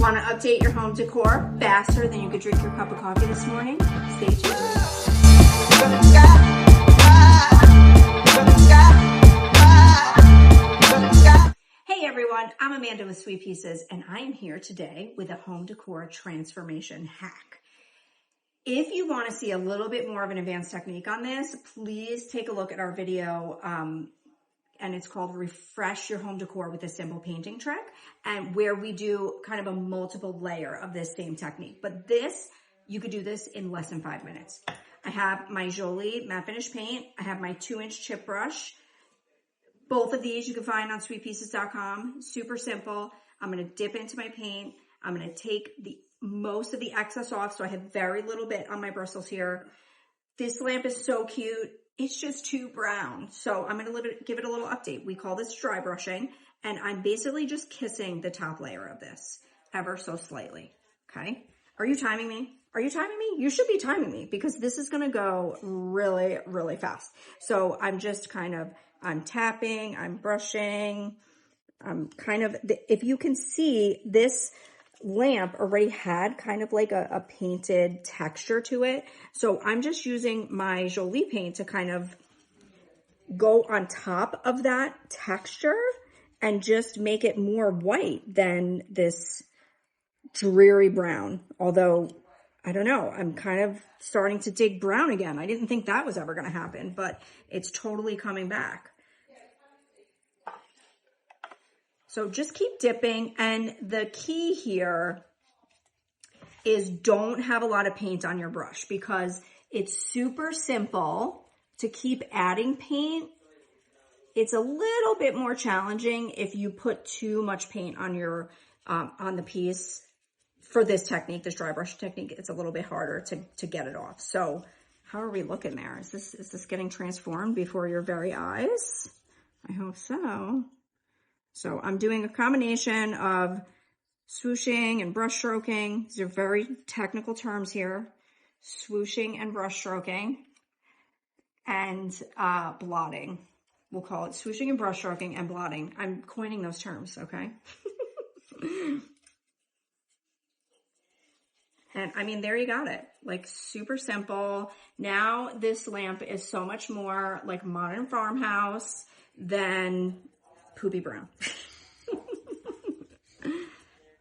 Want to update your home decor faster than you could drink your cup of coffee this morning? Stay tuned. Hey everyone, I'm Amanda with Sweet Pieces, and I am here today with a home decor transformation hack. If you want to see a little bit more of an advanced technique on this, please take a look at our video, and it's called Refresh Your Home Decor with a Simple Painting Trick, and where we do kind of a multiple layer of this same technique. But this, you could do this in less than 5 minutes. I have my Jolie matte finish paint. I have my 2-inch chip brush. Both of these you can find on sweetpieces.com. Super simple. I'm going to dip into my paint. I'm going to take most of the excess off, so I have very little bit on my bristles here. This lamp is so cute. It's just too brown. So I'm going to give it a little update. We call this dry brushing, and I'm basically just kissing the top layer of this ever so slightly. Okay. Are you timing me? Are you timing me? You should be timing me because this is going to go really, really fast. So I'm just I'm tapping, I'm brushing. I'm if you can see, this lamp already had kind of like a painted texture to it. So I'm just using my Jolie paint to kind of go on top of that texture and just make it more white than this dreary brown. Although, I don't know, I'm kind of starting to dig brown again. I didn't think that was ever going to happen, but it's totally coming back. So just keep dipping, and the key here is don't have a lot of paint on your brush because it's super simple to keep adding paint. It's a little bit more challenging if you put too much paint on your on the piece. For this technique, this dry brush technique, it's a little bit harder to get it off. So how are we looking there? Is this getting transformed before your very eyes? I hope so. So I'm doing a combination of swooshing and brush stroking. These are very technical terms here. Swooshing and brush stroking and blotting. We'll call it swooshing and brush stroking and blotting. I'm coining those terms, okay? And I mean, there you got it. Like super simple. Now this lamp is so much more like modern farmhouse than poopy brown.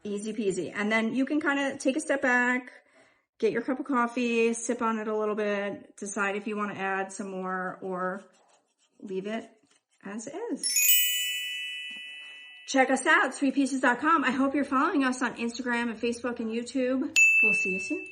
Easy peasy. And then you can kind of take a step back, get your cup of coffee, sip on it a little bit, decide if you want to add some more or leave it as is. Check us out, sweetpieces.com. I hope you're following us on Instagram and Facebook and YouTube. We'll see you soon.